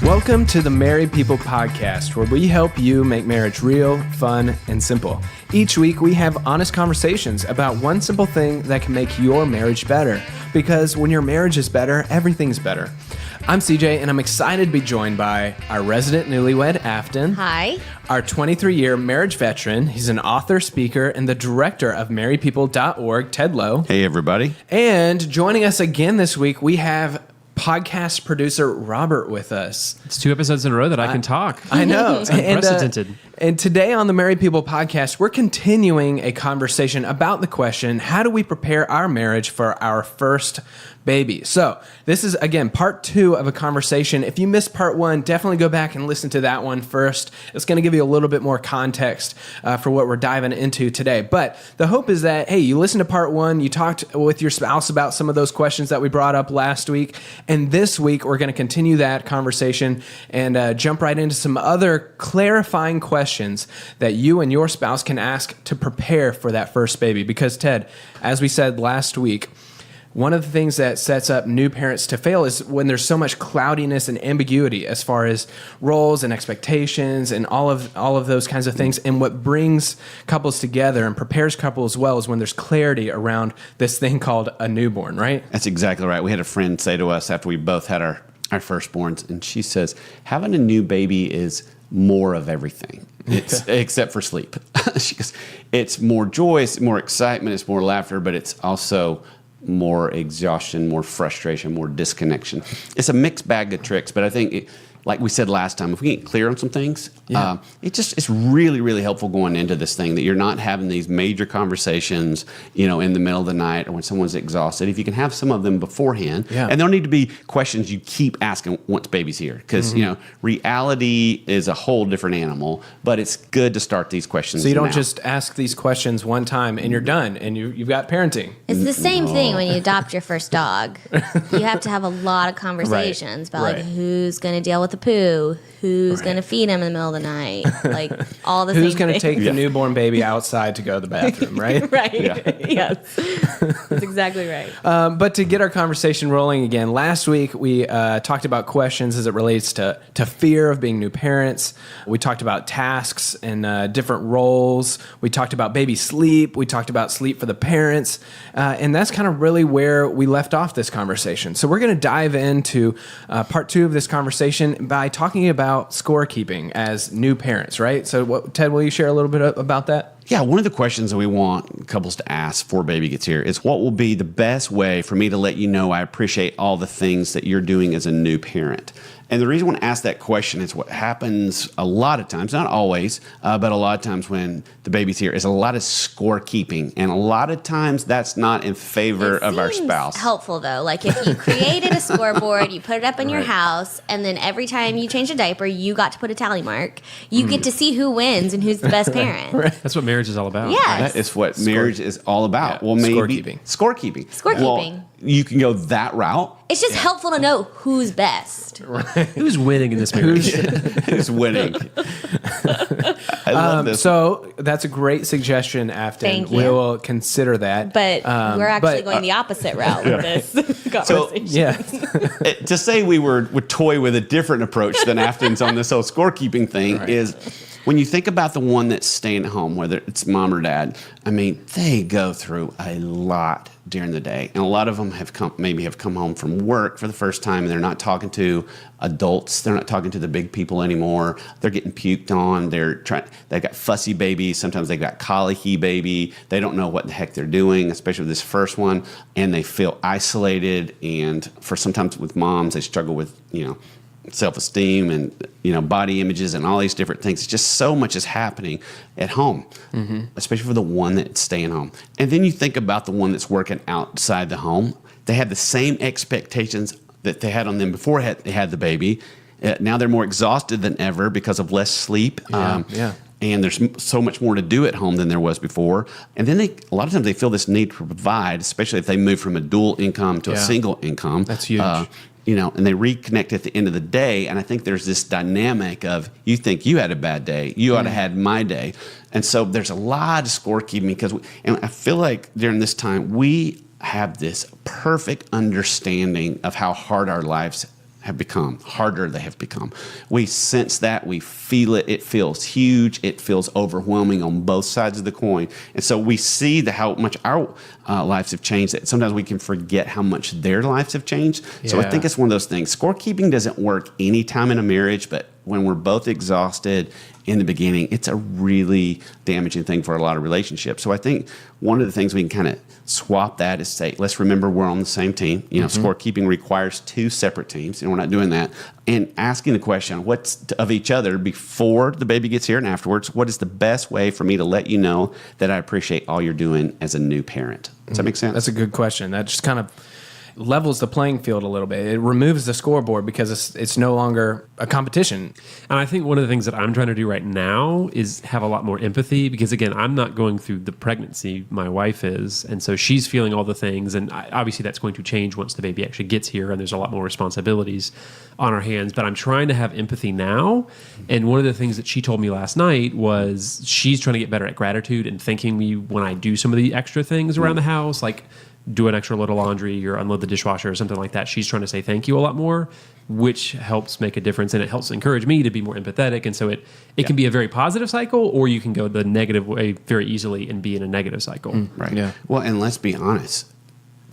Welcome to the Married People Podcast, where we help you make marriage real, fun, and simple. Each week, we have honest conversations about one simple thing that can make your marriage better. Because when your marriage is better, everything's better. I'm CJ, and I'm excited to be joined by our resident newlywed, Afton. Hi. Our 23-year marriage veteran. He's an author, speaker, and the director of marriedpeople.org, Ted Lowe. Hey, everybody. And joining us again this week, we have podcast producer Robert with us. It's 2 episodes in a row that I can talk. I know. It's unprecedented. And today on the Married People Podcast, we're continuing a conversation about the question, how do we prepare our marriage for our first baby? So this is, again, part 2 of a conversation. If you missed part 1, definitely go back and listen to that one first. It's going to give you a little bit more context for what we're diving into today. But the hope is that, hey, you listened to part 1, you talked with your spouse about some of those questions that we brought up last week. And this week, we're going to continue that conversation and jump right into some other clarifying questions that you and your spouse can ask to prepare for that first baby. Because, Ted, as we said last week, one of the things that sets up new parents to fail is when there's so much cloudiness and ambiguity as far as roles and expectations and all of those kinds of things. And what brings couples together and prepares couples well is when there's clarity around this thing called a newborn, right? That's exactly right. We had a friend say to us after we both had our firstborns, and she says, having a new baby is more of everything. It's except for sleep. She goes, it's more joy, it's more excitement, it's more laughter, but it's also more exhaustion, more frustration, more disconnection. It's a mixed bag of tricks, but I think, like we said last time, if we get clear on some things, it's really, really helpful going into this thing that you're not having these major conversations, in the middle of the night or when someone's exhausted. If you can have some of them beforehand, and there'll need to be questions you keep asking once baby's here, because reality is a whole different animal. But it's good to start these questions. So you don't now. just ask these questions one time and you're done, and you've got parenting. It's the same thing when you adopt your first dog. You have to have a lot of conversations about like who's going to deal with the poo, who's going to feed him in the middle of the night, like all the Who's same going to things. take the newborn baby outside to go to the bathroom, right? Right. Yes. That's exactly right. But to get our conversation rolling again, last week we talked about questions as it relates to fear of being new parents. We talked about tasks and different roles. We talked about baby sleep. We talked about sleep for the parents. And that's kind of really where we left off this conversation. So we're going to dive into part 2 of this conversation by talking about scorekeeping as new parents, right? So Ted, will you share a little bit about that? Yeah, one of the questions that we want couples to ask before baby gets here is, what will be the best way for me to let you know I appreciate all the things that you're doing as a new parent? And the reason I want to ask that question is what happens a lot of times, not always, but a lot of times when the baby's here, is a lot of scorekeeping. And a lot of times that's not in favor of our spouse. Helpful though. Like if you created a scoreboard, you put it up in your house, and then every time you change a diaper, you got to put a tally mark. You get to see who wins and who's the best parent. That's what marriage is all about. Yes. That is what marriage is all about. Yeah. Well, maybe Scorekeeping. Well, you can go that route. It's just helpful to know who's best. Who's winning in this marriage? Who's winning? I love this. So that's a great suggestion, Afton. Thank you. We will consider that. But we're actually going the opposite route with this conversation. Yeah. To say we would toy with a different approach than Afton's on this whole scorekeeping thing is, when you think about the one that's staying at home, whether it's mom or dad, I mean, they go through a lot during the day. And a lot of them have come home from work for the first time, and they're not talking to adults. They're not talking to the big people anymore. They're getting puked on. They've got fussy babies. Sometimes they've got colicky baby. They don't know what the heck they're doing, especially with this first one. And they feel isolated. And sometimes with moms, they struggle with, self-esteem and body images and all these different things. It's just so much is happening at home, especially for the one that's staying home. And then you think about the one that's working outside the home. They have the same expectations that they had on them before they had the baby. Now they're more exhausted than ever because of less sleep. And there's so much more to do at home than there was before. And then a lot of times they feel this need to provide, especially if they move from a dual income to a single income. That's huge. And they reconnect at the end of the day. And I think there's this dynamic of, you think you had a bad day, you ought to had my day. And so there's a lot of scorekeeping because, and I feel like during this time, we have this perfect understanding of how hard our lives have become, harder they have become. We sense that, we feel it, it feels huge, it feels overwhelming on both sides of the coin. And so we see how much our lives have changed, that sometimes we can forget how much their lives have changed. So I Yeah. think it's one of those things. Scorekeeping doesn't work anytime in a marriage, but when we're both exhausted in the beginning, it's a really damaging thing for a lot of relationships. So I think one of the things we can kind of swap that is say, let's remember we're on the same team. You know, scorekeeping requires two separate teams, and we're not doing that. And asking the question, what's of each other before the baby gets here and afterwards, what is the best way for me to let you know that I appreciate all you're doing as a new parent? Does that make sense? That's a good question. That just kind of levels the playing field a little bit. It removes the scoreboard because it's no longer a competition. And I think one of the things that I'm trying to do right now is have a lot more empathy because, again, I'm not going through the pregnancy. My wife is. And so she's feeling all the things. And obviously that's going to change once the baby actually gets here and there's a lot more responsibilities on our hands. But I'm trying to have empathy now. And one of the things that she told me last night was she's trying to get better at gratitude and thanking me when I do some of the extra things around the house, like do an extra load of laundry or unload the dishwasher or something like that. She's trying to say thank you a lot more, which helps make a difference, and it helps encourage me to be more empathetic. And so it can be a very positive cycle, or you can go the negative way very easily and be in a negative cycle. Right. Yeah. Well, and let's be honest.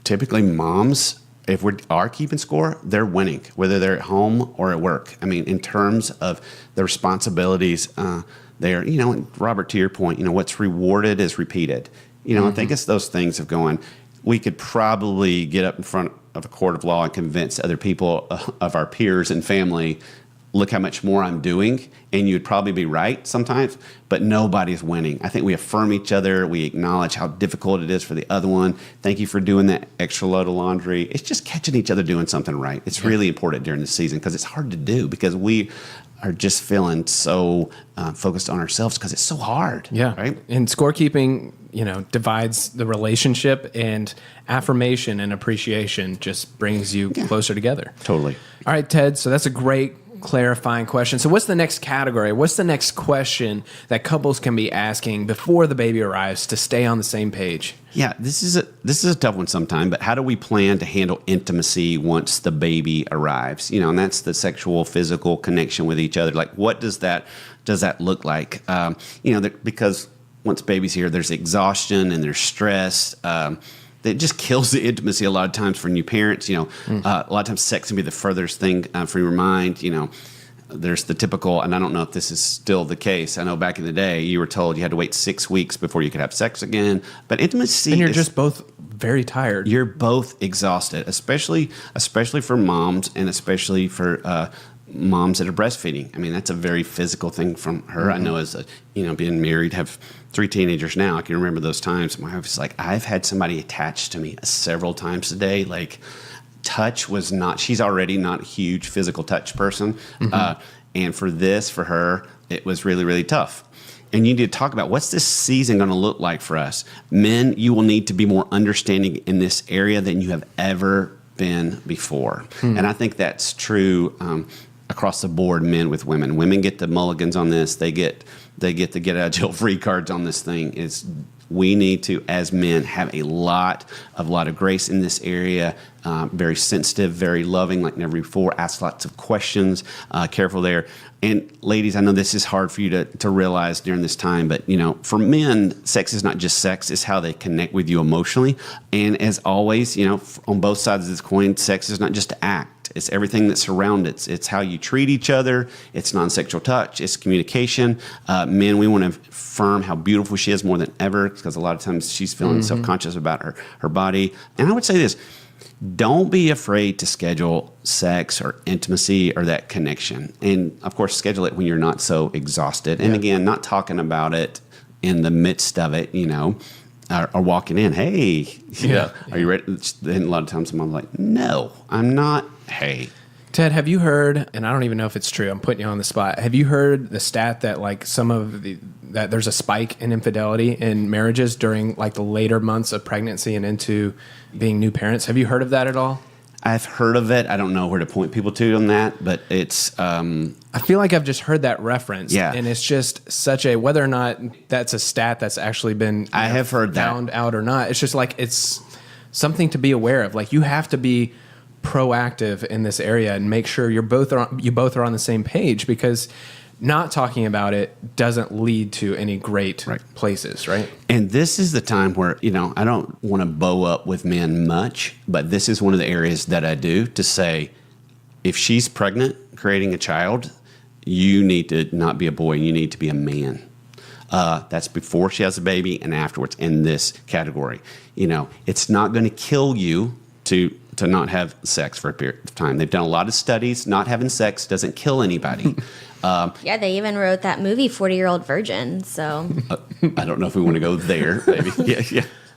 Typically, moms, if we are keeping score, they're winning, whether they're at home or at work. I mean, in terms of the responsibilities, they're, you know, Robert, to your point, you know, what's rewarded is repeated. You know, I think it's those things of going, we could probably get up in front of a court of law and convince other people of our peers and family, look how much more I'm doing, and you'd probably be right sometimes, but nobody's winning. I think we affirm each other. We acknowledge how difficult it is for the other one. Thank you for doing that extra load of laundry. It's just catching each other doing something right. It's really important during the season because it's hard to do because we are just feeling so focused on ourselves because it's so hard. Yeah. Right? And scorekeeping, you know, divides the relationship, and affirmation and appreciation just brings you closer together. Totally. All right, Ted. So that's a great clarifying question. So what's the next category? What's the next question that couples can be asking before the baby arrives to stay on the same page? Yeah, this is a tough one sometimes, but how do we plan to handle intimacy once the baby arrives? You know, and that's the sexual, physical connection with each other. Like, what does that look like? You know, because once baby's here, there's exhaustion and there's stress. That just kills the intimacy a lot of times for new parents. You know, a lot of times sex can be the furthest thing from your mind. You know, there's the typical, and I don't know if this is still the case. I know back in the day, you were told you had to wait 6 weeks before you could have sex again. But intimacy, And you're just both very tired. you're both exhausted, especially for moms, and especially for moms that are breastfeeding. I mean, that's a very physical thing from her. I know as being married, have 3 teenagers now. I can remember those times. My wife was like, I've had somebody attached to me several times a day. Like, touch was not, she's already not a huge physical touch person. And for her, it was really, really tough. And you need to talk about what's this season going to look like for us. Men, you will need to be more understanding in this area than you have ever been before. And I think that's true across the board, men with women. Women get the mulligans on this. They get the get out of jail free cards on this thing. We need to, as men, have a lot of grace in this area. Very sensitive, very loving, like never before. Ask lots of questions. Careful there. And ladies, I know this is hard for you to realize during this time, but you know, for men, sex is not just sex; it's how they connect with you emotionally. And as always, you know, on both sides of this coin, sex is not just an act. It's everything that surrounds it. It's how you treat each other. It's non-sexual touch. It's communication. Men, we want to affirm how beautiful she is more than ever because a lot of times she's feeling self-conscious about her body. And I would say this. Don't be afraid to schedule sex or intimacy or that connection. And, of course, schedule it when you're not so exhausted. And, again, not talking about it in the midst of it, you know, or walking in, hey, are you ready? And a lot of times I'm like, no, I'm not. Hey. Ted, have you heard, and I don't even know if it's true, I'm putting you on the spot. Have you heard the stat that like that there's a spike in infidelity in marriages during like the later months of pregnancy and into being new parents? Have you heard of that at all? I've heard of it. I don't know where to point people to on that, but it's... I feel like I've just heard that reference. Yeah. And it's just such a, whether or not that's a stat that's actually been I have heard that. found out or not, it's just like it's something to be aware of. Like you have to be proactive in this area and make sure you both are on the same page, because not talking about it doesn't lead to any great places, right? And this is the time where, I don't want to bow up with men much, but this is one of the areas that I do to say, if she's pregnant, creating a child, you need to not be a boy, you need to be a man. That's before she has a baby and afterwards in this category. It's not going to kill you to not have sex for a period of time. They've done a lot of studies. Not having sex doesn't kill anybody. Yeah, they even wrote that movie 40-Year-Old Virgin. So I don't know if we want to go there. Maybe.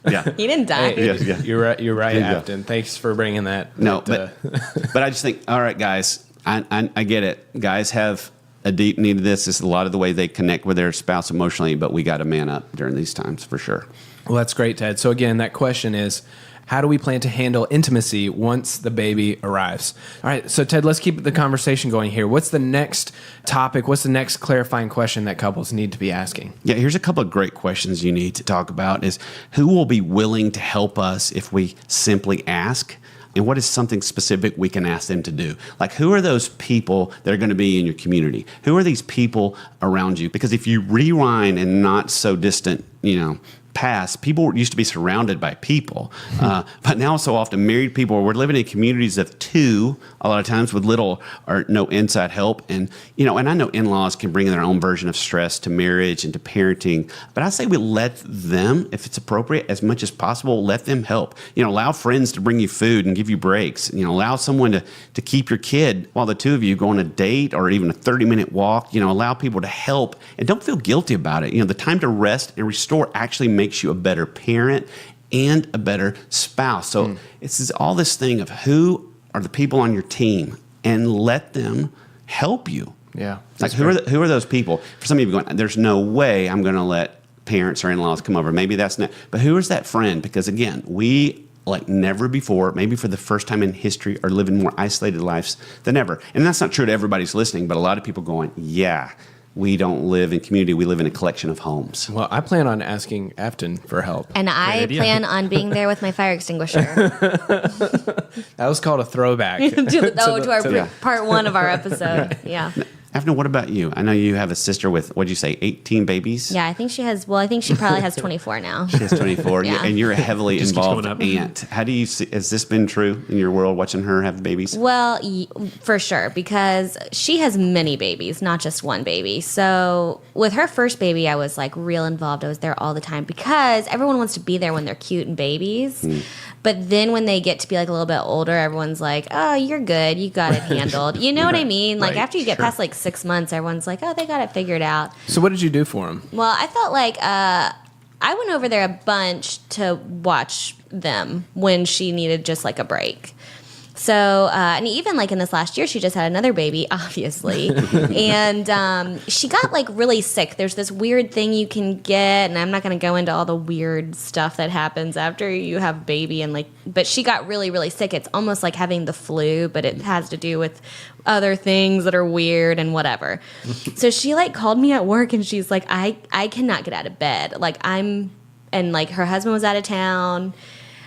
Yeah. he didn't die. Yeah. You're right, Yeah. Afton. Thanks for bringing that. No, but I just think, all right, guys, I get it. Guys have a deep need of this. This is a lot of the way they connect with their spouse emotionally, but we got to man up during these times for sure. Well, that's great, Ted. So again, that question is, how do we plan to handle intimacy once the baby arrives? All right, so Ted, let's keep the conversation going here. What's the next topic? What's the next clarifying question that couples need to be asking? Yeah, here's a couple of great questions you need to talk about is who will be willing to help us if we simply ask? And what is something specific we can ask them to do? Like, who are those people that are going to be in your community? Who are these people around you? Because if you rewind and not so distant, past, people used to be surrounded by people. But now so often married people, we're living in communities of two, a lot of times with little or no inside help. And, and I know in-laws can bring their own version of stress to marriage and to parenting. But I say we let them, if it's appropriate, as much as possible, let them help. Allow friends to bring you food and give you breaks. Allow someone to keep your kid while the two of you go on a date or even a 30-minute walk. Allow people to help. And don't feel guilty about it. The time to rest and restore actually makes you a better parent and a better spouse. So it's all this thing of who are the people on your team and let them help you. Yeah. Like who are those people? For some of you going, there's no way I'm going to let parents or in-laws come over. Maybe that's not, but who is that friend? Because again, we like never before, maybe for the first time in history, are living more isolated lives than ever. And that's not true to everybody's listening, but a lot of people going, yeah, we don't live in community. We live in a collection of homes. Well, I plan on asking Afton for help. And I plan on being there with my fire extinguisher. That was called a throwback. to our part one of our episode. Yeah. Afton, what about you? I know you have a sister with, what'd you say, 18 babies? Yeah, I think she probably has 24 now. She has 24, Yeah. And you're a heavily Just keeps involved going up. aunt. How do you see, has this been true in your world, watching her have babies? Well, for sure, because she has many babies, not just one baby. So with her first baby, I was like real involved. I was there all the time because everyone wants to be there when they're cute and babies. But then when they get to be like a little bit older, everyone's like, oh, you're good. You got it handled. You know what I mean? Like after you get past like 6 months, everyone's like, oh, they got it figured out. So what did you do for him? Well, I felt like I went over there a bunch to watch them when she needed just like a break. So, and even like in this last year, she just had another baby, obviously. And she got like really sick. There's this weird thing you can get, and I'm not going to go into all the weird stuff that happens after you have baby. And like, but she got really, really sick. It's almost like having the flu, but it has to do with other things that are weird and whatever. So she like called me at work and she's like, I cannot get out of bed. And like her husband was out of town.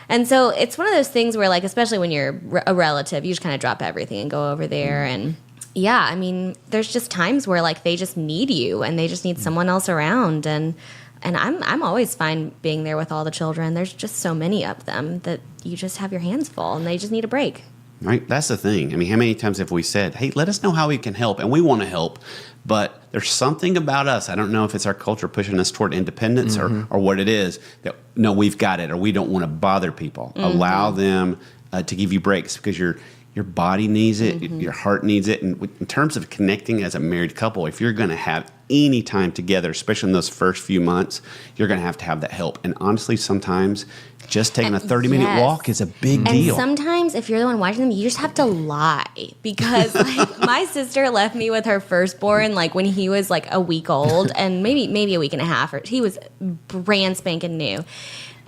And so it's one of those things where, like, especially when you're a relative, you just kind of drop everything and go over there. And yeah, I mean, there's just times where like they just need you and they just need someone else around. And I'm always fine being there with all the children. There's just so many of them that you just have your hands full and they just need a break. Right? That's the thing. I mean, how many times have we said, hey, let us know how we can help? And we want to help. But there's something about us. I don't know if it's our culture pushing us toward independence or what it is. That, no, we've got it, or we don't want to bother people. Allow them to give you breaks because your body needs it, your heart needs it. And in terms of connecting as a married couple, if you're going to have any time together, especially in those first few months, you're going to have that help. And honestly, sometimes just taking a 30-minute walk is a big deal. And sometimes if you're the one watching them, you just have to lie because like my sister left me with her firstborn like when he was like a week old and maybe a week and a half. Or he was brand spanking new.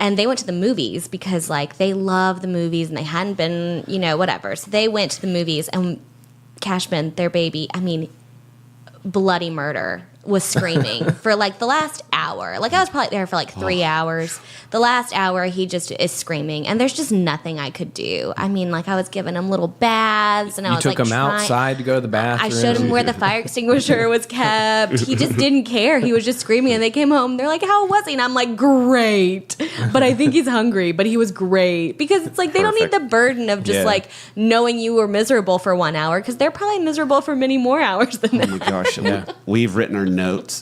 And they went to the movies because like they love the movies and they hadn't been, whatever. So they went to the movies and Cashman, their baby, I mean, bloody murder. was screaming for like the last hour. Like I was probably there for like 3 hours. The last hour, he just is screaming, and there's just nothing I could do. I mean, like I was giving him little baths, and I You was took like him outside to go to the bathroom. I showed him where the fire extinguisher was kept. He just didn't care. He was just screaming, and they came home. They're like, "How was he?" And I'm like, "Great," but I think he's hungry. But he was great because it's like they don't need the burden of just like knowing you were miserable for 1 hour because they're probably miserable for many more hours than that. Oh my gosh. We've written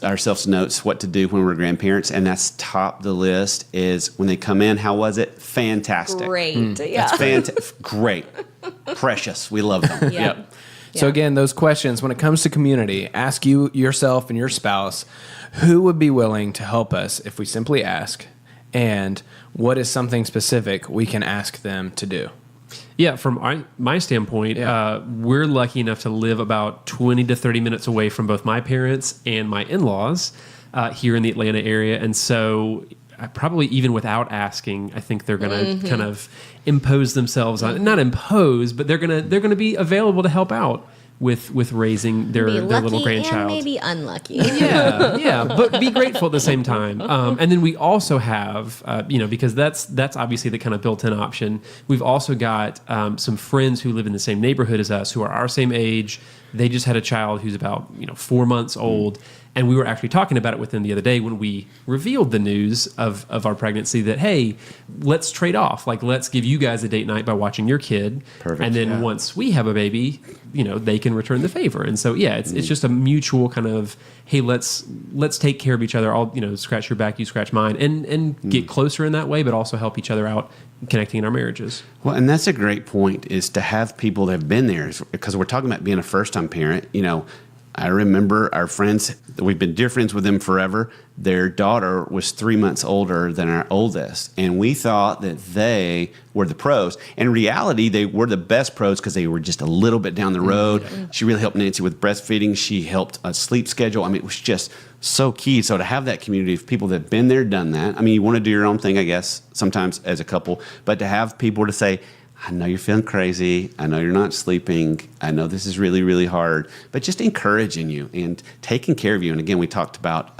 ourselves notes, what to do when we're grandparents, and that's top the list is when they come in, how was it? Fantastic. Great. Yeah. That's fantastic. Great. Precious. We love them. Yeah. Yep. So Yeah. again, those questions, when it comes to community, ask you yourself and your spouse, who would be willing to help us if we simply ask? And what is something specific we can ask them to do? Yeah, from my standpoint, we're lucky enough to live about 20 to 30 minutes away from both my parents and my in-laws here in the Atlanta area. And so probably even without asking, I think they're going to kind of impose themselves on, not impose, but they're going to be available to help out with raising their Be lucky little grandchild. and maybe unlucky. Yeah, but be grateful at the same time. And then we also have, because that's obviously the kind of built-in option. We've also got some friends who live in the same neighborhood as us, who are our same age. They just had a child who's about 4 months old. And we were actually talking about it with them the other day when we revealed the news of our pregnancy that, hey, let's trade off. Like, let's give you guys a date night by watching your kid. Perfect. And then once we have a baby, they can return the favor. And so, it's just a mutual kind of, hey, let's take care of each other. I'll, scratch your back, you scratch mine, and get closer in that way, but also help each other out connecting in our marriages. Well, and that's a great point, is to have people that have been there, because we're talking about being a first-time parent. I remember our friends, we've been dear friends with them forever. Their daughter was 3 months older than our oldest, and we thought that they were the pros. In reality, they were the best pros because they were just a little bit down the road. She really helped Nancy with breastfeeding. She helped a sleep schedule. I mean, it was just so key. So to have that community of people that have been there, done that. I mean, you want to do your own thing, I guess, sometimes as a couple, but to have people to say, I know you're feeling crazy. I know you're not sleeping. I know this is really, really hard, but just encouraging you and taking care of you. And again, we talked about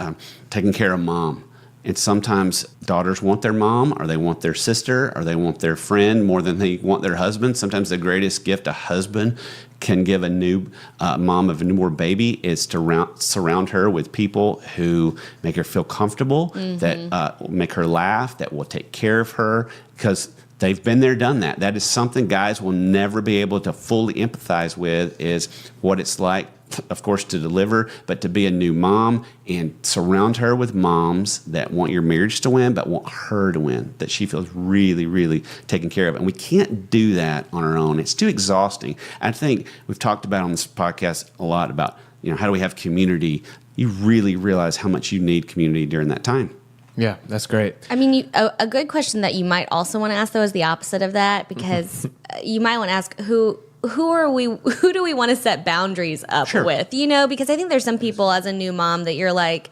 taking care of mom. And sometimes daughters want their mom, or they want their sister, or they want their friend more than they want their husband. Sometimes the greatest gift a husband can give a new mom of a newborn baby is to surround her with people who make her feel comfortable, that make her laugh, that will take care of her, because they've been there, done that. That is something guys will never be able to fully empathize with, is what it's like, of course, to deliver, but to be a new mom and surround her with moms that want your marriage to win, but want her to win, that she feels really, really taken care of. And we can't do that on our own. It's too exhausting. I think we've talked about on this podcast a lot about, how do we have community? You really realize how much you need community during that time. Yeah, that's great. I mean, a good question that you might also want to ask, though, is the opposite of that, because you might want to ask who do we want to set boundaries up with? Because I think there's some people as a new mom that you're like,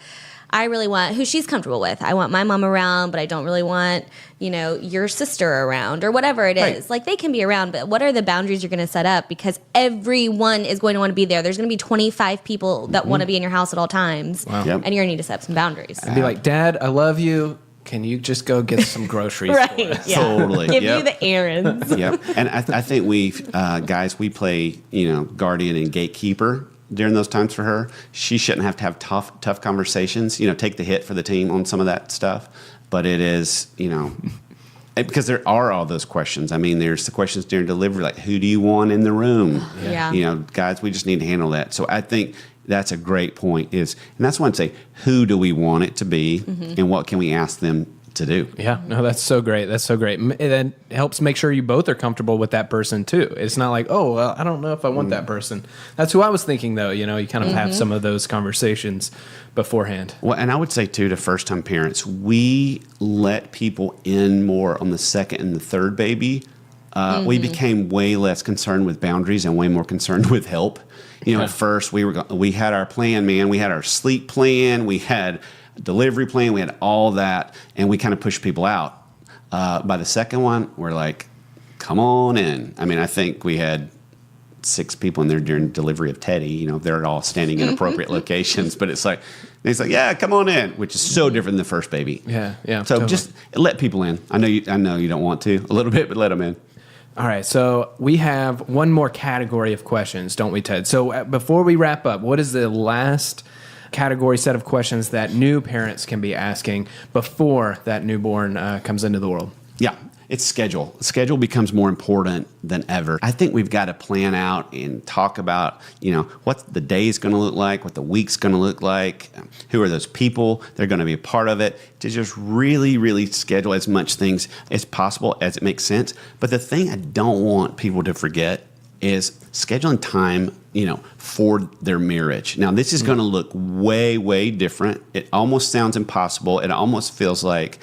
I really want who she's comfortable with. I want my mom around, but I don't really want, your sister around or whatever it is. Right. Like, they can be around, but what are the boundaries you're going to set up? Because everyone is going to want to be there. There's going to be 25 people that want to be in your house at all times. Wow. Yep. And you're going to need to set up some boundaries. I'd be like, Dad, I love you. Can you just go get some groceries for us? Yeah. Totally. Give you the errands. Yep. And I think guys, we play, guardian and gatekeeper during those times for her. She shouldn't have to have tough conversations, take the hit for the team on some of that stuff. But it is, because there are all those questions. I mean, there's the questions during delivery, like, who do you want in the room? Yeah. Guys, we just need to handle that. So I think that's a great point, and that's why I'd say, who do we want it to be, and what can we ask them to do? Yeah, no, that's so great. That's so great. It helps make sure you both are comfortable with that person too. It's not like, oh, well, I don't know if I want that person. That's who I was thinking, though. You kind of have some of those conversations beforehand. Well, and I would say too, to first-time parents, we let people in more on the second and the third baby. We became way less concerned with boundaries and way more concerned with help. At first we had our plan, man. We had our sleep plan. We had delivery plan, we had all that, and we kind of pushed people out. By the second one, we're like, come on in. I mean, I think we had 6 people in there during delivery of Teddy. You know, they're all standing in appropriate locations, but it's like, yeah, come on in, which is so different than the first baby. Yeah, yeah. So totally. just let people in. I know you don't want to a little bit, but let them in. All right, so we have one more category of questions, don't we, Ted? So before we wrap up, what is the last category set of questions that new parents can be asking before that newborn comes into the world? Yeah, it's schedule. Schedule becomes more important than ever. I think we've got to plan out and talk about, what the day is going to look like, what the week's going to look like, who are those people that are going to be a part of it, to just really, really schedule as much things as possible as it makes sense. But the thing I don't want people to forget is scheduling time, for their marriage. Now, this is going to look way, way different. It almost sounds impossible. It almost feels like,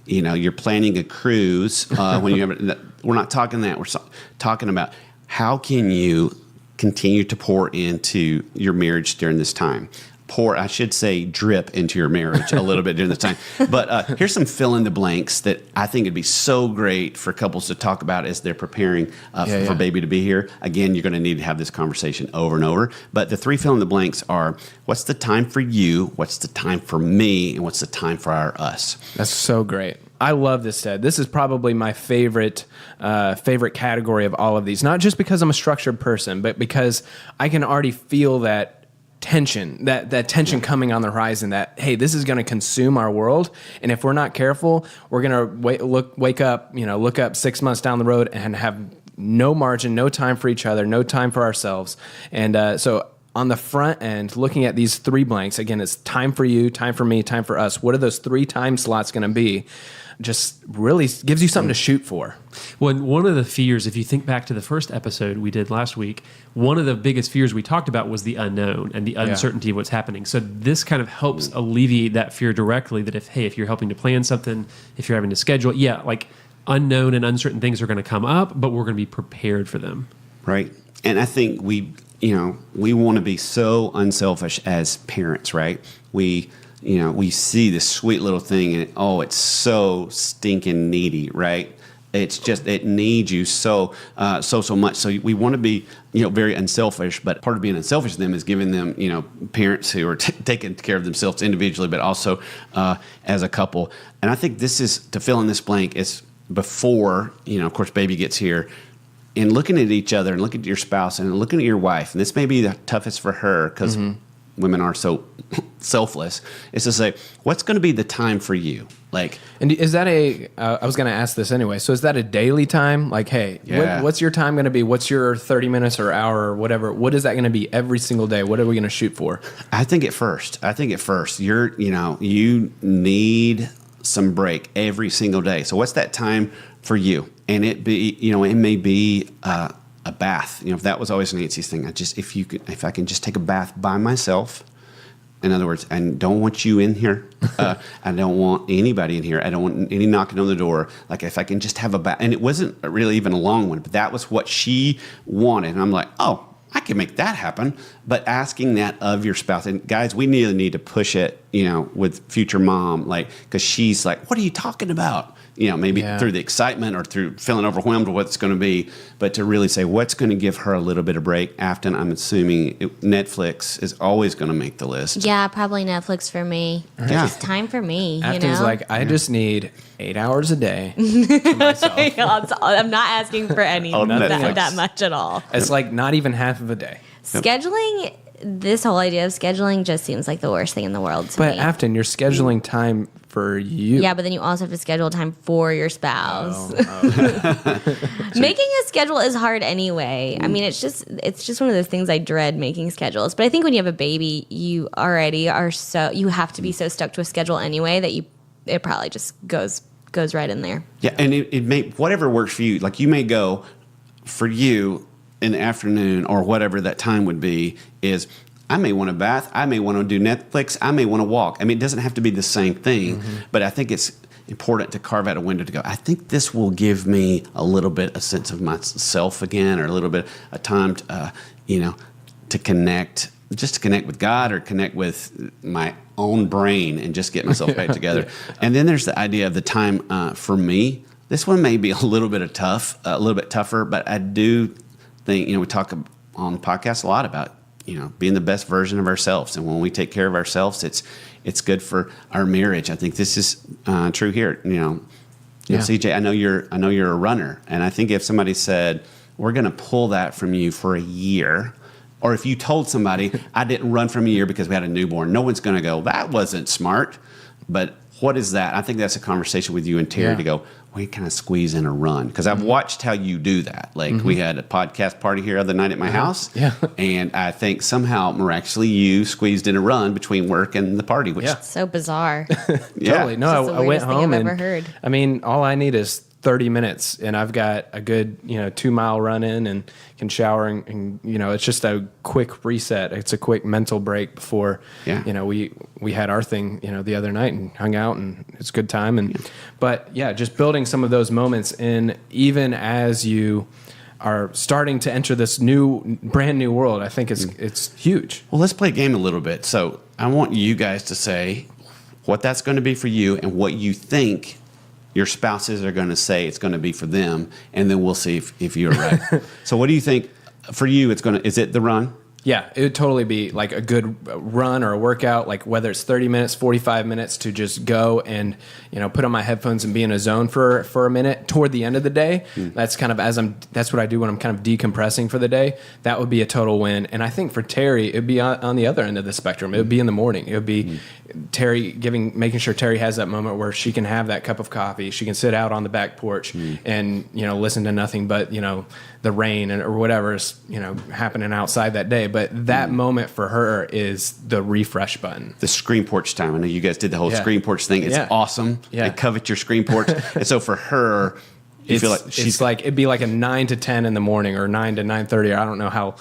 you're planning a cruise when you have. We're not talking that. We're talking about how can you continue to pour into your marriage during this time. Drip into your marriage a little bit during this time. But here's some fill in the blanks that I think it'd be so great for couples to talk about as they're preparing for baby to be here. Again, you're going to need to have this conversation over and over. But the 3 fill in the blanks are: what's the time for you? What's the time for me? And what's the time for our us? That's so great. I love this, Ted. This is probably my favorite category of all of these. Not just because I'm a structured person, but because I can already feel that tension, that tension coming on the horizon, that, hey, this is going to consume our world. And if we're not careful, we're going to wake up, look up 6 months down the road and have no margin, no time for each other, no time for ourselves. And so on the front end, looking at these 3 blanks, again, it's time for you, time for me, time for us. What are those 3 time slots going to be? Just really gives you something to shoot for. Well, one of the fears, if you think back to the first episode we did last week, one of the biggest fears we talked about was the unknown and the uncertainty of what's happening. So this kind of helps alleviate that fear directly, that if you're helping to plan something, if you're having to schedule, unknown and uncertain things are going to come up, but we're going to be prepared for them. Right. And I think we want to be so unselfish as parents, right? We see this sweet little thing and it's so stinking needy, right? It's just, it needs you so much. So we want to be, very unselfish, but part of being unselfish to them is giving them, parents who are taking care of themselves individually, but also as a couple. And I think this is, to fill in this blank, is before, of course, baby gets here, and looking at each other and looking at your spouse and looking at your wife. And this may be the toughest for her because women are so selfless, is to say, what's going to be the time for you? And is that I was going to ask this anyway. So is that a daily time? Like, hey, what's your time going to be? What's your 30 minutes or hour or whatever? What is that going to be every single day? What are we going to shoot for? I think at first, you need some break every single day. So what's that time for you? And it may be a bath. If that was always Nancy's thing, if I can just take a bath by myself. In other words, I don't want you in here. I don't want anybody in here. I don't want any knocking on the door. Like, if I can just have a bath. And it wasn't really even a long one, but that was what she wanted. And I'm like, oh, I can make that happen. But asking that of your spouse. And guys, we really need to push it, with future mom, because she's like, what are you talking about? Maybe through the excitement or through feeling overwhelmed with what it's going to be, but to really say what's going to give her a little bit of break. Afton, I'm assuming Netflix is always going to make the list. Yeah, probably Netflix for me. Yeah. It's time for me. Afton's like, I just need 8 hours a day to myself. I'm not asking for anything that much at all. It's like not even half of a day. Scheduling, this whole idea of scheduling just seems like the worst thing in the world to me. But Afton, you're scheduling time for you. Yeah, but then you also have to schedule time for your spouse. Making a schedule is hard anyway. I mean, it's just one of those things I dread, making schedules. But I think when you have a baby, you already you have to be so stuck to a schedule anyway that it probably just goes right in there. Yeah, and it may, whatever works for you. Like, you may go, for you in the afternoon or whatever that time would be, is I may want a bath, I may want to do Netflix, I may want to walk. I mean, it doesn't have to be the same thing, but I think it's important to carve out a window to go, I think this will give me a little bit a sense of myself again, or a little bit of time to, to connect, just to connect with God or connect with my own brain and just get myself back together. And then there's the idea of the time for me. This one may be a little bit tougher, but I do think, we talk on the podcast a lot about, being the best version of ourselves. And when we take care of ourselves, it's good for our marriage. I think this is true here. CJ, I know you're a runner, and I think if somebody said, we're going to pull that from you for a year, or if you told somebody, I didn't run from a year because we had a newborn, no one's going to go, that wasn't smart. But what is that? I think that's a conversation with you and Terry to go, we kind of squeeze in a run. Because I've watched how you do that. Like we had a podcast party here the other night at my house. Yeah. And I think somehow miraculously you squeezed in a run between work and the party. Which, So bizarre. Totally. No, It's the I went weirdest thing home I've and ever heard. I mean, all I need is 30 minutes and I've got a good, 2-mile run in and can shower and it's just a quick reset. It's a quick mental break before, we had our thing, the other night and hung out and it's a good time. But just building some of those moments in, even as you are starting to enter this brand new world, I think it's huge. Well, let's play a game a little bit. So I want you guys to say what that's going to be for you and what you think your spouses are going to say it's going to be for them, and then we'll see if you're right. So what do you think for you is it the run? Yeah, it would totally be like a good run or a workout, like whether it's 30 minutes, 45 minutes to just go and, put on my headphones and be in a zone for a minute toward the end of the day. That's kind of that's what I do when I'm kind of decompressing for the day. That would be a total win. And I think for Terry, it'd be on the other end of the spectrum. It would be in the morning. It would be Terry making sure Terry has that moment where she can have that cup of coffee. She can sit out on the back porch and, listen to nothing but, the rain or whatever is, happening outside that day. But that moment for her is the refresh button. The screen porch time. I know you guys did the whole screen porch thing. It's awesome. Yeah. I covet your screen porch. And so for her, you feel like it's like it'd be like a 9 to 10 in the morning or 9 to 9:30. I don't know how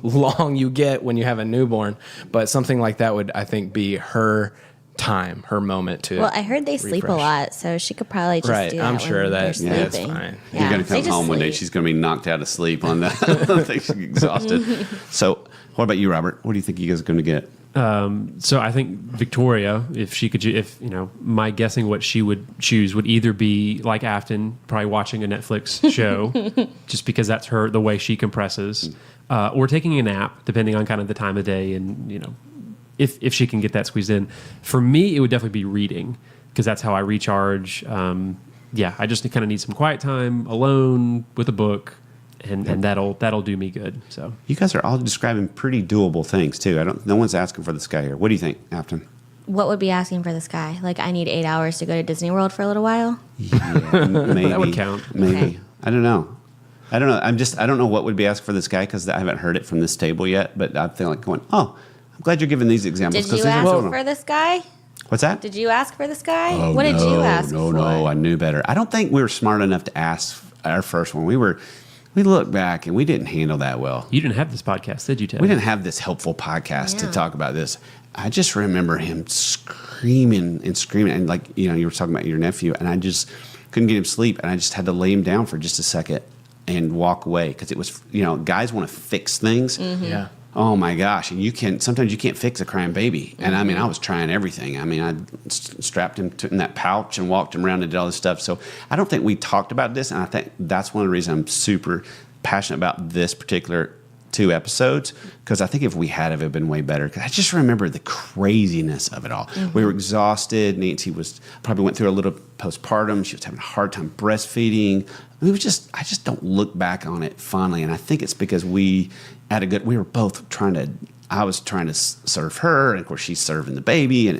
long you get when you have a newborn, but something like that would, I think, be her time, her moment to. Well, I heard they sleep a refresh. lot, so she could probably just do that. I'm sure when that they're that's sleeping. fine. You're going to They come just home one day. sleep. She's going to be knocked out of sleep on that. I think she's exhausted. So what about you, Robert? What do you think you guys are going to get? So I think Victoria, if she could, my guessing what she would choose would either be like Afton, probably watching a Netflix show, just because that's the way she compresses, or taking a nap, depending on kind of the time of day and, if she can get that squeezed in. For me, it would definitely be reading, because that's how I recharge. I just kind of need some quiet time alone with a book. And that'll do me good. So You guys are all describing pretty doable things too. No one's asking for the sky here. What do you think, Afton? What would be asking for this guy? Like, I need 8 hours to go to Disney World for a little while? Yeah, maybe That would count. Maybe. Okay. I don't know. I don't know what would be asked for this guy because I haven't heard it from this table yet. But I feel like going, I'm glad you're giving these examples. Did 'cause you these are ask phenomenal. for this guy? What's that? Did you ask for this guy? Oh, What did you ask for? No, I knew better. I don't think we were smart enough to ask our first one. We looked back and we didn't handle that well. you didn't have this podcast, did you, Ted? We didn't have this helpful podcast to talk about this. I just remember him screaming and like, you were talking about your nephew, and I just couldn't get him sleep, and I just had to lay him down for just a second and walk away because it was, guys want to fix things. Yeah. Oh my gosh! And sometimes you can't fix a crying baby. And I mean, I was trying everything. I mean, I strapped him in that pouch and walked him around and did all this stuff. So I don't think we talked about this, and I think that's one of the reasons I'm super passionate about this particular 2 episodes, because I think if we had, it would have been way better. Because I just remember the craziness of it all. We were exhausted. Nancy probably went through a little postpartum. She was having a hard time breastfeeding. I mean, I just don't look back on it fondly, and I think it's because we were both I was trying to serve her, and of course she's serving the baby, and it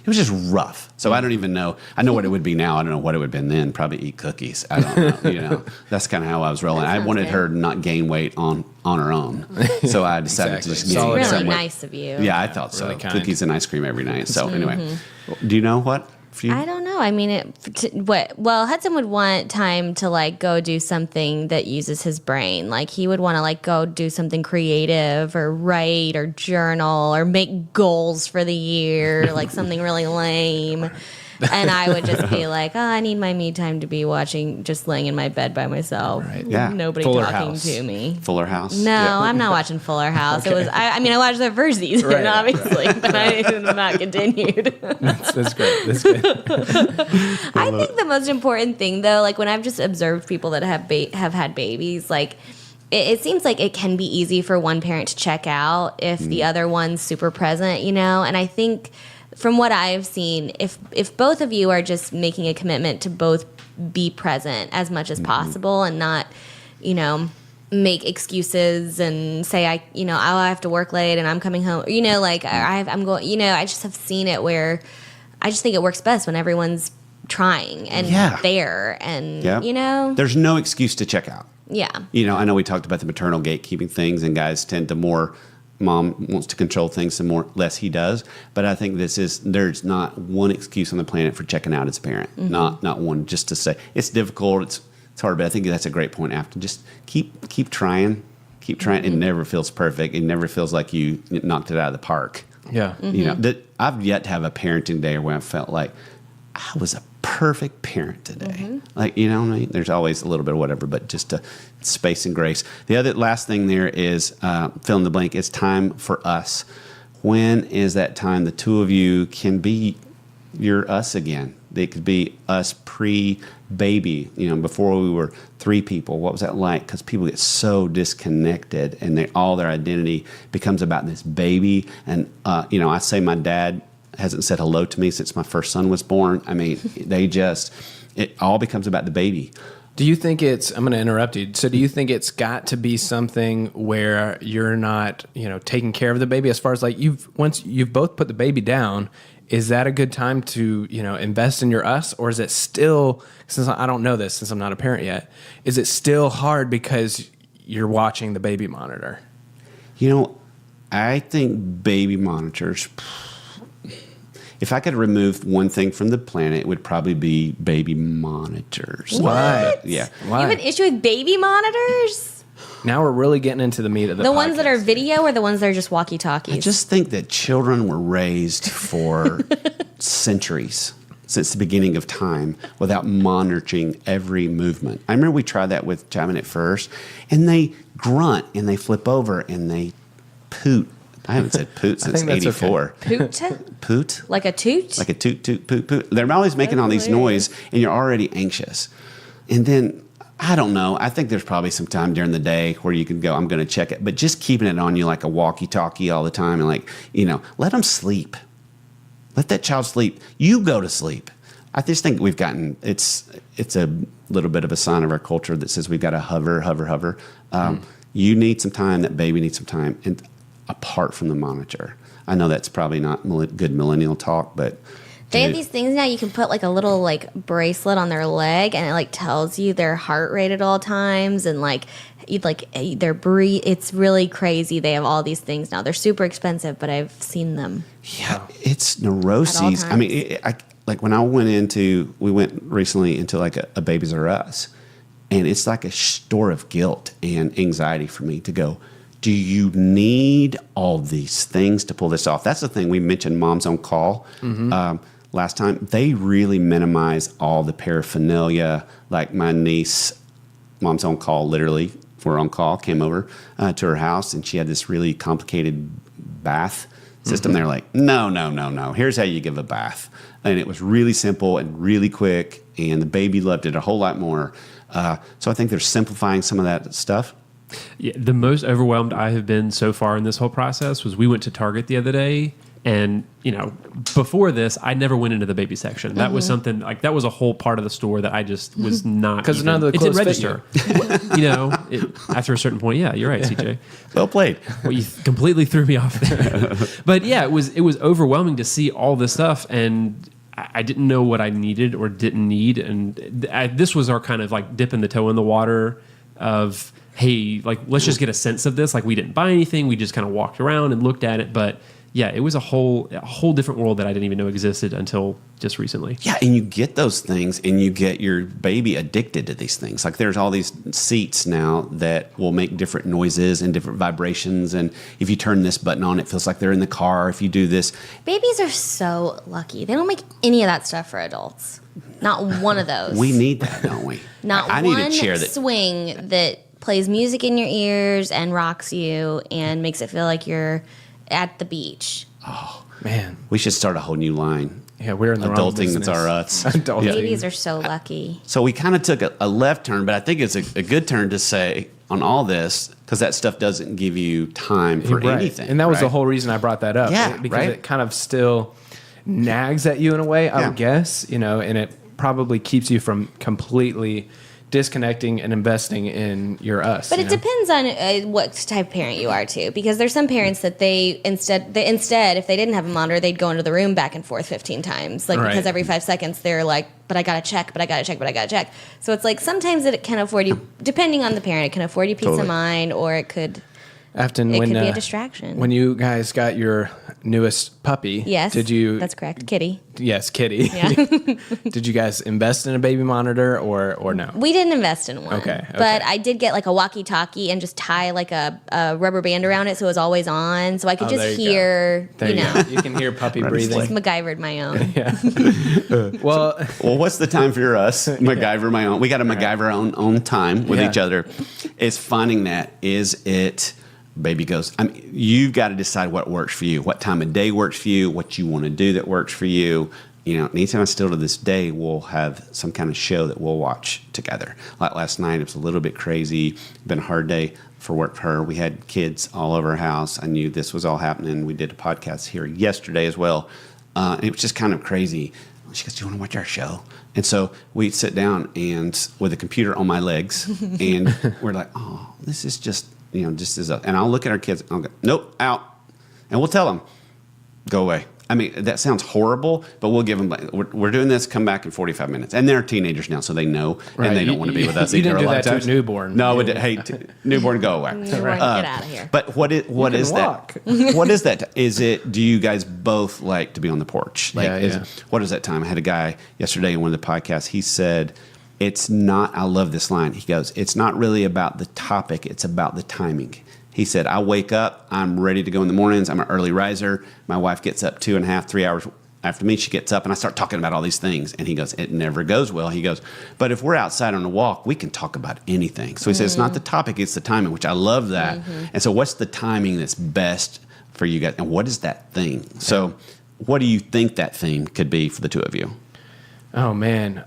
was just rough. So I don't even know. I know what it would be now. I don't know what it would have been then. Probably eat cookies. I don't know. That's kind of how I was rolling. I wanted her to not gain weight on her own, so I decided to just Exactly. gain Solid Really some weight. nice of you. Yeah, I thought so. Really kind. Cookies and ice cream every night. So anyway, do you know what? For you? I don't know. I mean, Hudson would want time to like go do something that uses his brain. Like he would want to like go do something creative or write or journal or make goals for the year, like something really lame. And I would just be like, I need my me time to be just laying in my bed by myself. Right. Yeah. Nobody Fuller talking House. to me. Fuller House. No, Yeah. I'm not watching Fuller House. It was. I watched the first season, Right, obviously, but I have not continued. That's great. That's good. I think the most important thing, though, like when I've just observed people that have had babies, like it seems like it can be easy for one parent to check out if the other one's super present, and I think from what I've seen, if both of you are just making a commitment to both be present as much as possible and not, make excuses and say I have to work late and I'm coming home, I'm going, I just have seen it where I just think it works best when everyone's trying and there and there's no excuse to check out. Yeah. I know we talked about the maternal gatekeeping things, and guys tend to more. Mom wants to control things the less he does. But I think there's not one excuse on the planet for checking out as a parent. Not one, just to say it's difficult. It's hard, but I think that's a great point. After just keep trying. It never feels perfect. It never feels like you knocked it out of the park. Yeah. I've yet to have a parenting day where I felt like I was a perfect parent today. Like, what I mean? There's always a little bit of whatever, but just space and grace. The other last thing there is fill in the blank. It's time for us. When is that time the two of you can be your us again? They could be us pre-baby, before we were 3 people. What was that like? Because people get so disconnected, and all their identity becomes about this baby. And, I say my dad hasn't said hello to me since my first son was born. I mean, it all becomes about the baby. Do you think I'm going to interrupt you. So do you think it's got to be something where you're not, taking care of the baby as far as like once you've both put the baby down, is that a good time to, invest in your us? Or is it still, since I don't know this, since I'm not a parent yet, is it still hard because you're watching the baby monitor? I think baby monitors, if I could remove one thing from the planet, it would probably be baby monitors. Why? Yeah. Why? You have an issue with baby monitors? Now we're really getting into the meat of the podcast. Ones that are video or the ones that are just walkie-talkies? I just think that children were raised for centuries, since the beginning of time, without monitoring every movement. I remember we tried that with Jamin at first, and they grunt, and they flip over, and they poot. I haven't said poot since 84. Okay. Poot? Poot? Like a toot? Like a toot, toot, poot, poot. They're always making all these noise, and you're already anxious. And then, I don't know, I think there's probably some time during the day where you can go, I'm going to check it. But just keeping it on you like a walkie-talkie all the time and let them sleep. Let that child sleep. You go to sleep. I just think we've gotten, it's a little bit of a sign of our culture that says we've got to hover. You need some time, that baby needs some time. And apart from the monitor. I know that's probably not good millennial talk, but they have these things now you can put like a little bracelet on their leg, and it tells you their heart rate at all times, and their breathe. It's really crazy. They have all these things now. They're super expensive, but I've seen them. Yeah, it's neuroses. I mean, when we went recently into like a Babies R Us, and it's like a store of guilt and anxiety for me to go, do you need all these things to pull this off? That's the thing. We mentioned Moms on Call last time. They really minimize all the paraphernalia. Like my niece, Moms on Call, literally, we're on call, came over to her house, and she had this really complicated bath system. They're like, no. Here's how you give a bath. And it was really simple and really quick, and the baby loved it a whole lot more. So I think they're simplifying some of that stuff. Yeah, the most overwhelmed I have been so far in this whole process was we went to Target the other day, and before this, I never went into the baby section. That was something that was a whole part of the store that I just was not, because none of the it clothes didn't register. After a certain point, yeah, you're right, CJ. Well played. Well, you completely threw me off there. But yeah, it was overwhelming to see all this stuff, and I didn't know what I needed or didn't need, and this was our kind of dipping the toe in the water of, hey, let's just get a sense of this. We didn't buy anything. We just kind of walked around and looked at it. But yeah, it was a whole different world that I didn't even know existed until just recently. Yeah, and you get those things, and you get your baby addicted to these things. There's all these seats now that will make different noises and different vibrations. And if you turn this button on, it feels like they're in the car. If you do this. Babies are so lucky. They don't make any of that stuff for adults. Not one of those. We need that, don't we? Not I one need a chair swing that plays music in your ears and rocks you and makes it feel like you're at the beach. Oh, man. We should start a whole new line. Yeah, we're in the wrong Adulting, business. it's our us. Adulting. Babies are so lucky. So we kind of took a left turn, but I think it's a good turn to say, on all this because that stuff doesn't give you time for Right. anything. And that was the right? whole reason I brought that up. Yeah, because right. it kind of still nags at you in a way, I Yeah. would guess, and it probably keeps you from completely disconnecting and investing in your us. But you it know? depends on what type of parent you are too, because there's some parents that they instead if they didn't have a monitor, they'd go into the room back and forth 15 times, like Right. because every 5 seconds they're like, but I gotta check, but I gotta check, but I gotta check. So it's like sometimes it can afford you, depending on the parent, it can afford you peace Totally. of mind, or it could Afton, it when, could be a distraction. When you guys got your newest puppy, yes, did you? That's correct, Kitty. Yes, Kitty. Yeah. Did you guys invest in a baby monitor or no? We didn't invest in one. Okay. But I did get like a walkie-talkie and just tie like a rubber band around it so it was always on, so I could Oh, there just you go. hear, There you you know, go. You can hear puppy Right, it's breathing. just MacGyvered my own. Well, Well, what's the time for us? MacGyver my own. We got to MacGyver our own time with Yeah. each other. Is finding that. Is it baby goes? I mean, you've got to decide what works for you. What time of day works for you. What you want to do that works for you. Anytime I still to this day, we'll have some kind of show that we'll watch together. Like last night, it was a little bit crazy. Been a hard day for work for her. We had kids all over our house. I knew this was all happening. We did a podcast here yesterday as well. And it was just kind of crazy. She goes, "Do you want to watch our show?" And so we sit down and with a computer on my legs, and we're like, "Oh, this is just just as a." And I'll look at our kids. And I'll go, "Nope, out," and we'll tell them, "Go away." I mean, that sounds horrible, but we'll give them. We're doing this. Come back in 45 minutes, and they're teenagers now, so they know, Right. and they don't want to be with us. You either didn't a do lot that of to a times. newborn. No, hey, newborn, go away. Newborn, get out of here. But what is walk. that? What is that? Is it? Do you guys both like to be on the porch? Like, Yeah. what is that time? I had a guy yesterday in one of the podcasts. He said, "It's not." I love this line. He goes, "It's not really about the topic. It's about the timing." He said, "I wake up. I'm ready to go in the mornings. I'm an early riser. My wife gets up 2.5, 3 hours." After me, she gets up and I start talking about all these things. And he goes, "It never goes well." He goes, "But if we're outside on a walk, we can talk about anything." So he says, "It's not the topic, it's the timing," which I love that. And so what's the timing that's best for you guys? And what is that thing? So what do you think that thing could be for the two of you? Oh man,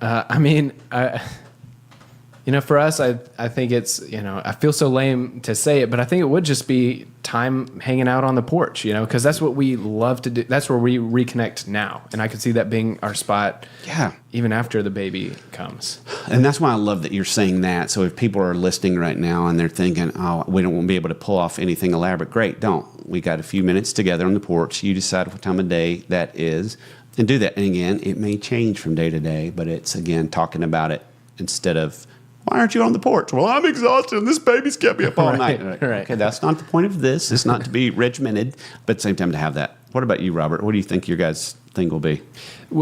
for us, I think it's I feel so lame to say it, but I think it would just be time hanging out on the porch, because that's what we love to do. That's where we reconnect now, and I could see that being our spot. Yeah. Even after the baby comes. And that's why I love that you're saying that. So if people are listening right now and they're thinking, "Oh, we don't want to be able to pull off anything elaborate," great, don't. We got a few minutes together on the porch. You decide what time of day that is and do that. And again, it may change from day to day, but it's, again, talking about it instead of, "Why aren't you on the porch?" "Well, I'm exhausted and this baby's kept me up all night." Right. Okay, that's not the point of this. It's not to be regimented, but at the same time to have that. What about you, Robert? What do you think your guys' thing will be?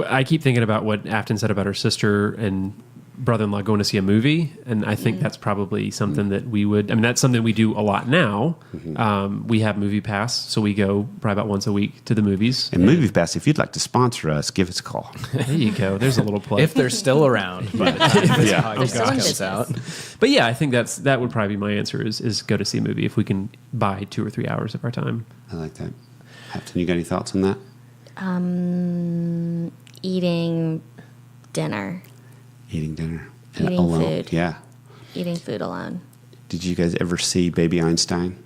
I keep thinking about what Afton said about her sister and brother-in-law going to see a movie, and I think that's probably something that we would. I mean, that's something we do a lot now. We have Movie Pass, so we go probably about once a week to the movies. And Movie Pass, if you'd like to sponsor us, give us a call. There you go. There's a little plug. If they're still around, but if this Yeah. podcast They're still in comes business. out. But yeah, I think that would probably be my answer is go to see a movie if we can buy 2 or 3 hours of our time. I like that. Hampton, you got any thoughts on that? Eating dinner, Eating dinner. And Eating alone. food. Yeah. eating food alone. Did you guys ever see Baby Einstein?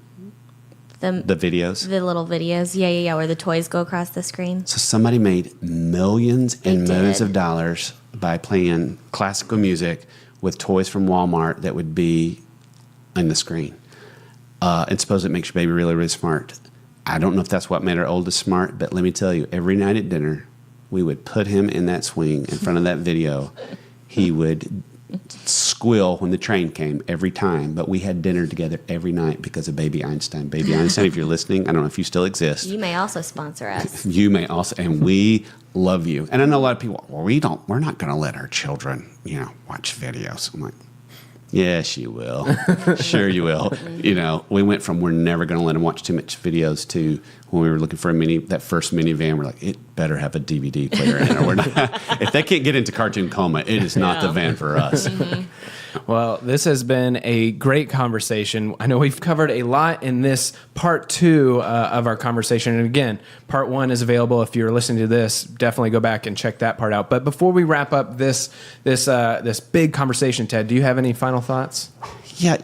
The The videos? the little videos, yeah, where the toys go across the screen. So somebody made millions and They millions did. of dollars by playing classical music with toys from Walmart that would be in the screen. And suppose it makes your baby really, really smart. I don't know if that's what made our oldest smart, but let me tell you, every night at dinner, we would put him in that swing in front of that video. He would squeal when the train came every time, but we had dinner together every night because of Baby Einstein. Baby Einstein, if you're listening, I don't know if you still exist. You may also sponsor us. You may also, and we love you. And I know a lot of people, well, we're not going to let our children, watch videos. I'm like, yes, you will. Sure, you will. We went from we're never going to let them watch too much videos to when we were looking for that first minivan, we're like, it better have a DVD player in it. Or we're not. If they can't get into cartoon coma, it is not the van for us. Well, this has been a great conversation. I know we've covered a lot in this part 2 of our conversation. And again, part 1 is available. If you're listening to this, definitely go back and check that part out. But before we wrap up this big conversation, Ted, do you have any final thoughts? Yeah,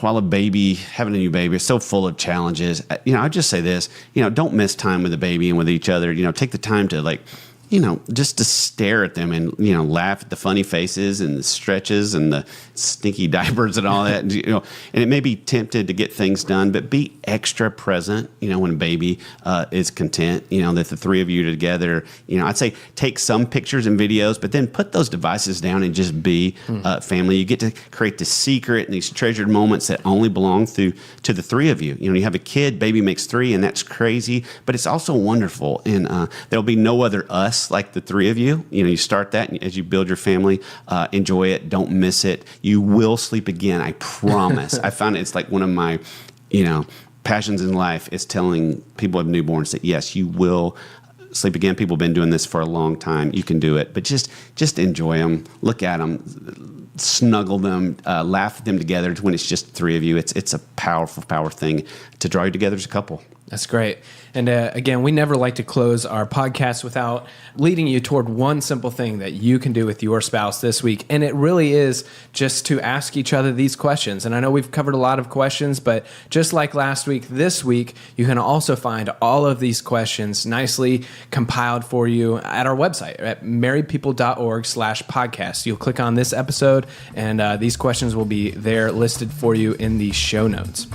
while having a new baby is so full of challenges, I'd just say this, don't miss time with the baby and with each other. Take the time to just to stare at them and, laugh at the funny faces and the stretches and the stinky diapers and all that. And it may be tempted to get things done, but be extra present, when a baby is content, that the three of you are together. I'd say take some pictures and videos, but then put those devices down and just be family. You get to create the secret and these treasured moments that only belong to the three of you. You have a kid, baby makes three, and that's crazy, but it's also wonderful. And there'll be no other us like the three of you. You start that and as you build your family, enjoy it. Don't miss it. You will sleep again. I promise. I found it's like one of my, passions in life is telling people who have newborns that yes, you will sleep again. People have been doing this for a long time. You can do it, but just enjoy them. Look at them, snuggle them, laugh at them together. When it's just the three of you, it's a powerful thing to draw you together as a couple. That's great. And again, we never like to close our podcast without leading you toward one simple thing that you can do with your spouse this week. And it really is just to ask each other these questions. And I know we've covered a lot of questions, but just like last week, this week, you can also find all of these questions nicely compiled for you at our website at marriedpeople.org/podcast. You'll click on this episode and these questions will be there listed for you in the show notes.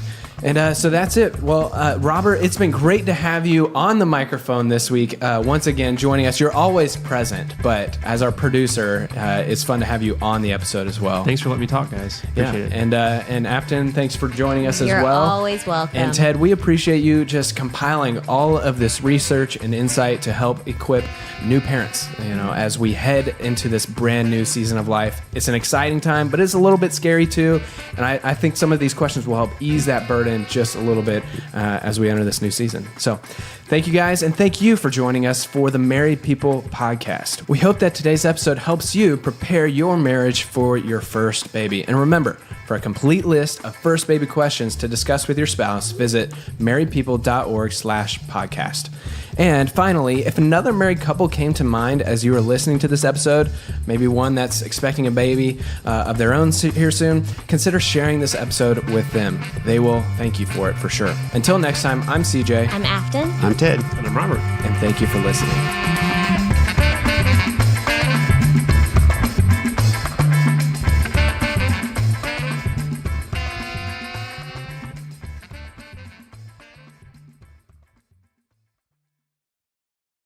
And so that's it. Well, Robert, it's been great to have you on the microphone this week. Once again, joining us. You're always present, but as our producer, it's fun to have you on the episode as well. Thanks for letting me talk, guys. Appreciate it. And Afton, thanks for joining us You're as well. You're always welcome. And Ted, we appreciate you just compiling all of this research and insight to help equip new parents, as we head into this brand new season of life. It's an exciting time, but it's a little bit scary too. And I think some of these questions will help ease that burden just a little bit as we enter this new season. So thank you guys, and thank you for joining us for the Married People podcast. We hope that today's episode helps you prepare your marriage for your first baby. And remember, for a complete list of first baby questions to discuss with your spouse, visit marriedpeople.org/podcast. And finally, if another married couple came to mind as you were listening to this episode, maybe one that's expecting a baby of their own here soon, consider sharing this episode with them. They will thank you for it for sure. Until next time, I'm CJ. I'm Afton. I'm Ted. And I'm Robert. And thank you for listening.